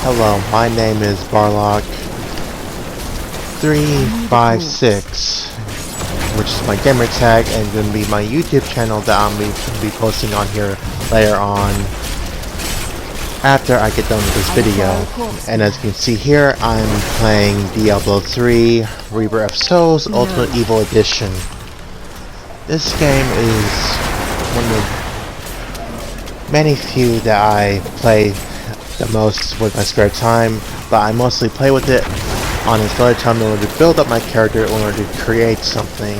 Hello, my name is Barlock356, which is my gamer tag, and going to be my YouTube channel that I'm going to be posting on here later on after I get done with this video. And as you can see here, I'm playing Diablo 3 Reaper of Souls Ultimate Evil Edition. This game is one of the many few that I play the most with my spare time, but I mostly play with it on its spare time in order to build up my character, in order to create something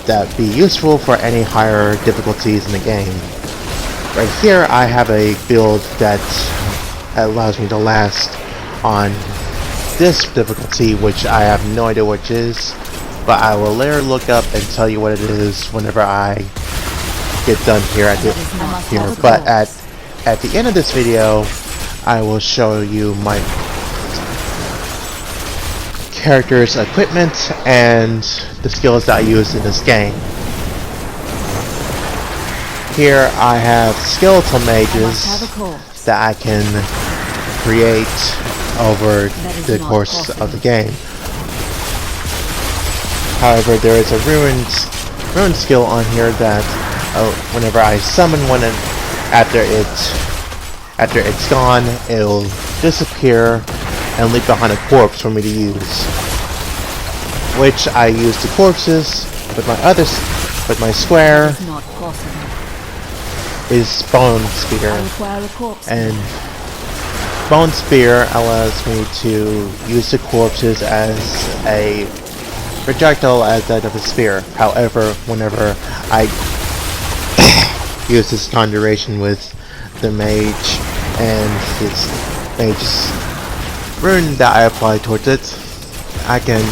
that be useful for any higher difficulties in the game. Right here I have a build that allows me to last on this difficulty, which I have no idea which is, but I will later look up and tell you what it is whenever I get done here at But at the end of this video, I will show you my character's equipment and the skills that I use in this game. Here I have skeletal mages that I can create over the course of the game. However, there is a rune skill on here that whenever I summon one and after it's gone, it'll disappear and leave behind a corpse for me to use, which I use the corpses with my square is Bone Spear, and Bone Spear allows me to use the corpses as a projectile as that of a spear. However, whenever I use this conjuration with the mage and this mage's rune that I apply towards it, I can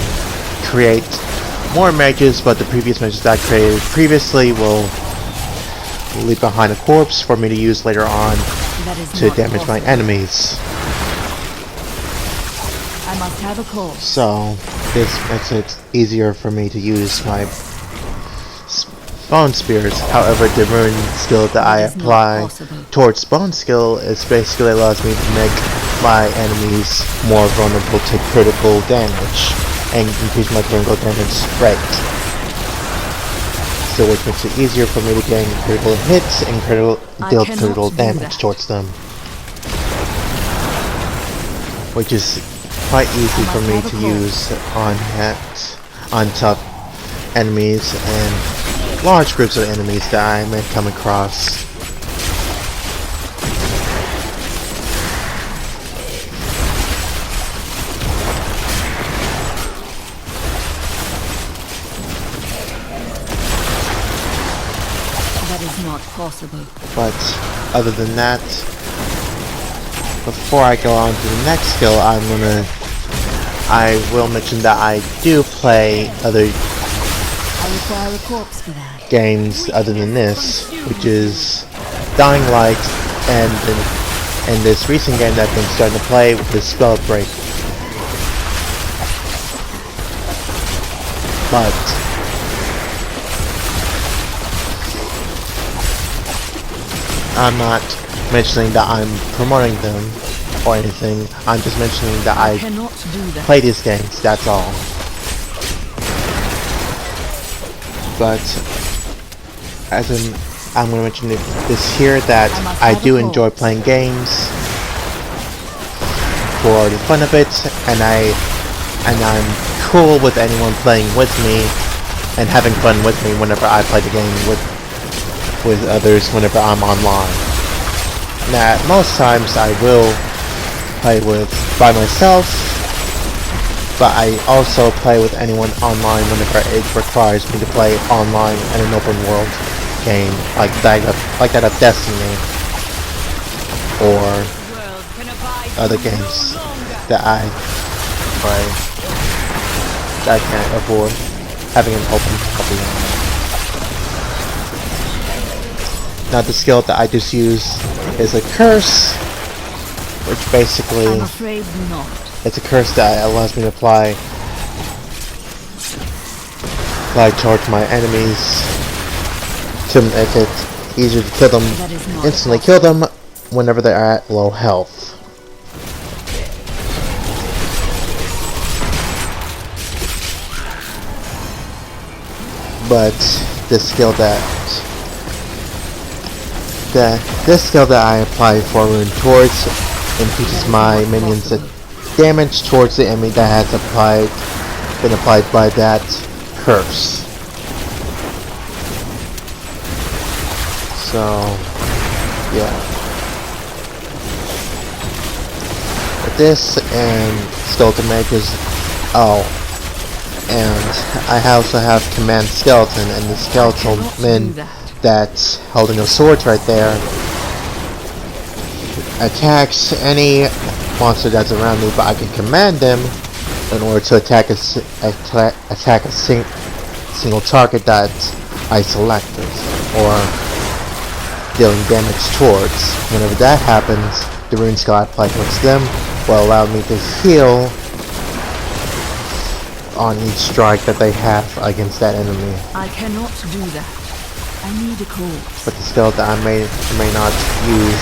create more mages, but the previous mages that I created previously will leave behind a corpse for me to use later on to damage my enemies. I must have a corpse. So this makes it easier for me to use my Bone Spears. However, the rune skill that I apply towards Bone skill is basically allows me to make my enemies more vulnerable to critical damage and increase my critical damage rate. So which makes it easier for me to gain critical hits and deal critical damage towards them. Which is quite easy for me to use on tough enemies and large groups of enemies that I may come across. That is not possible. But other than that, before I go on to the next skill, I will mention that I do play other games other than this, which is Dying Light, and this recent game that I've been starting to play is Spellbreak. But I'm not mentioning that I'm promoting them or anything. I'm just mentioning that I play these games, that's all. But as I'm going to mention this here, that I do enjoy playing games for the fun of it, and I'm cool with anyone playing with me and having fun with me whenever I play the game with others whenever I'm online. Now, most times I will play by myself, but I also play with anyone online whenever it requires me to play online in an open world game like that of Destiny or other games that I play that I can't avoid having an open copy on. Now the skill that I just use is a curse, which basically I'm afraid not. It's a curse that allows me to apply towards my enemies to make it easier to kill them, instantly kill them whenever they are at low health. but this skill that I apply for Rune Torch increases my minions' damage towards the enemy that has been applied by that curse. So yeah, with this and Skeleton Mages. And I also have Command Skeleton, and the skeleton that's holding a sword right there attacks any monster that's around me, but I can command them in order to attack a single target that I selected, or dealing damage towards. Whenever that happens, the rune skill I apply towards them will allow me to heal on each strike that they have against that enemy. I cannot do that. I need a corpse. But the skill that I may not use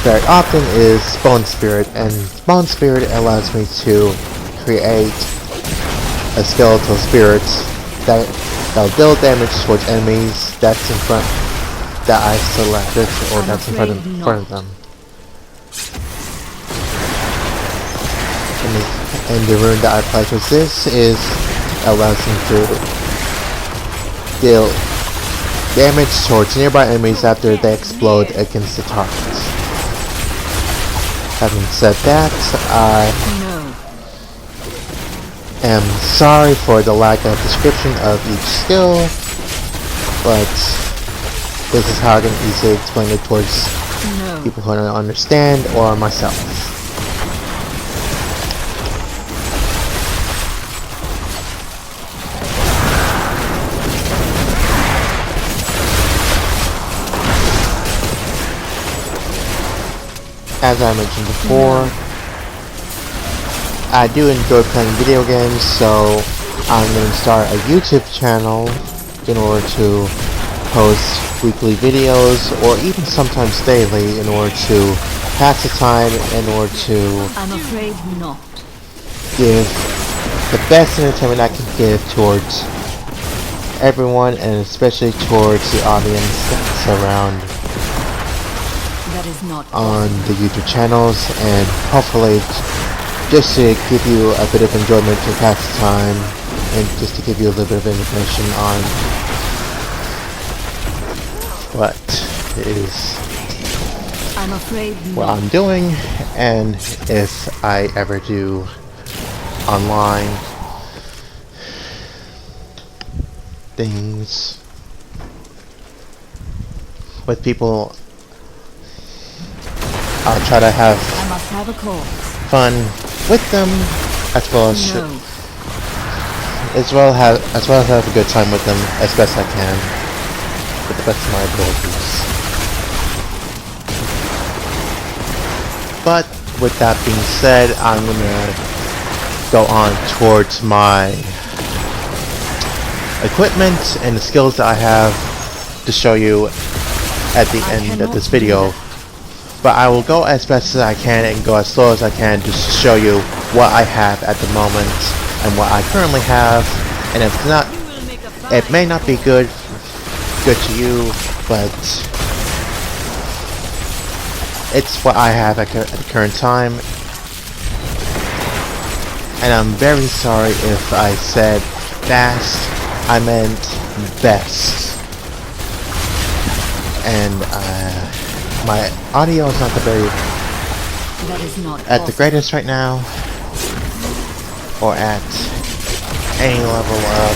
very often is Bone Spirit, and Bone Spirit allows me to create a skeletal spirit that'll deal damage towards enemies that's in front that I selected, or that's in front of them. And the rune that I apply towards this allows him to deal damage towards nearby enemies after they explode against the targets. Having said that, I am sorry for the lack of description of each skill, but this is how I can easily explain it towards people who don't understand, or myself. As I mentioned before, I do enjoy playing video games, so I'm going to start a YouTube channel in order to post weekly videos, or even sometimes daily, in order to pass the time, in order to I'm afraid not. give the best entertainment I can give towards everyone, and especially towards the audience that's around on the YouTube channels, and hopefully just to give you a bit of enjoyment to pass the time, and just to give you a little bit of information on what I'm doing, and if I ever do online things with people. I'll try to have fun with them, as well as have a good time with them as best I can, with the best of my abilities. But with that being said, I'm gonna go on towards my equipment and the skills that I have to show you at the end of this video. But I will go as best as I can and go as slow as I can just to show you what I have at the moment and what I currently have. And if not, it may not be good to you, but it's what I have at the current time. And I'm very sorry if I said fast. I meant best. And my audio is not the greatest right now, or at any level of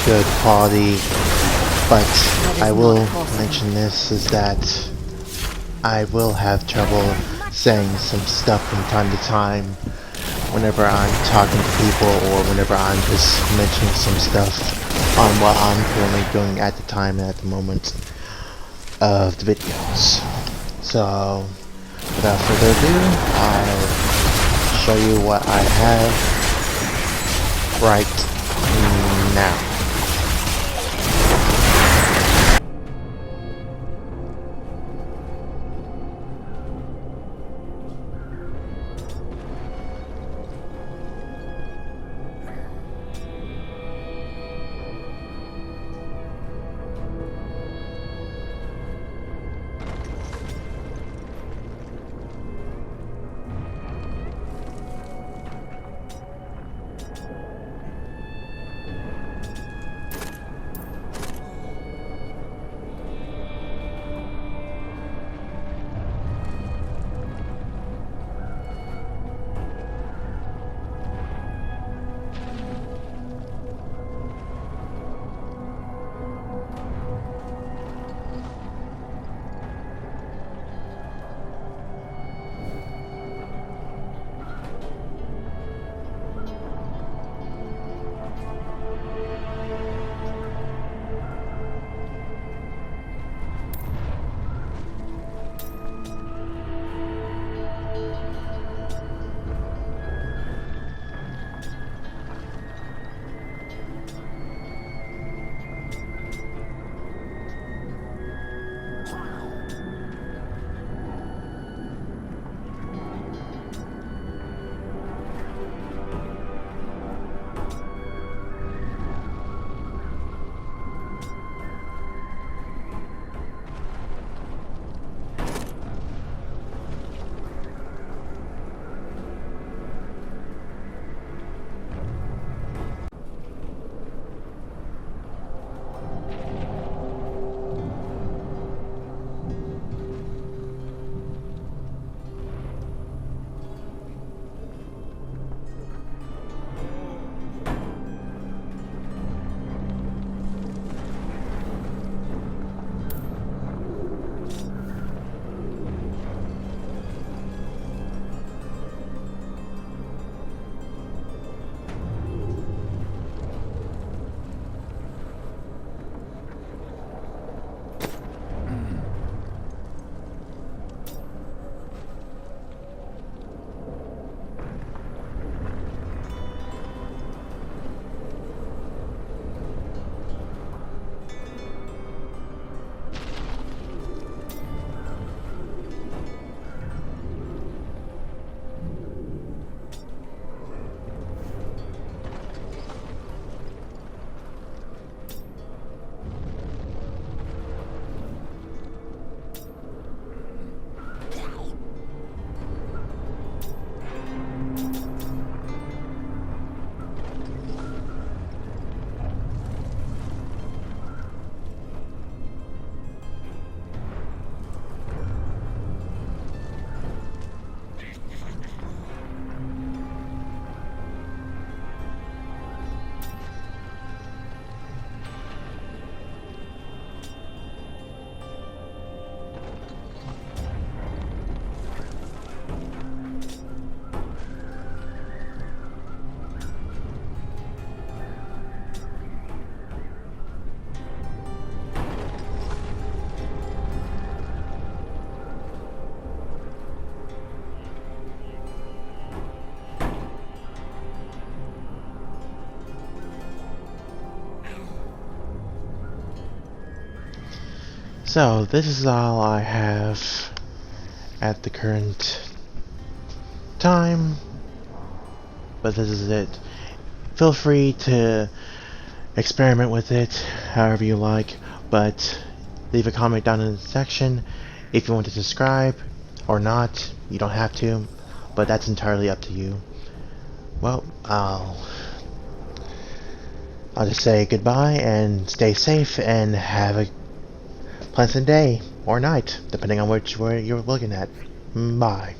good quality, but I will mention this, is that I will have trouble saying some stuff from time to time whenever I'm talking to people, or whenever I'm just mentioning some stuff on what I'm currently doing at the time and at the moment of the videos. So without further ado, I'll show you what I have right now. So, this is all I have at the current time, but this is it. Feel free to experiment with it however you like, but leave a comment down in the section if you want to subscribe or not. You don't have to, but that's entirely up to you. Well, I'll just say goodbye and stay safe and have a pleasant day or night, depending on which way you're looking at. Bye.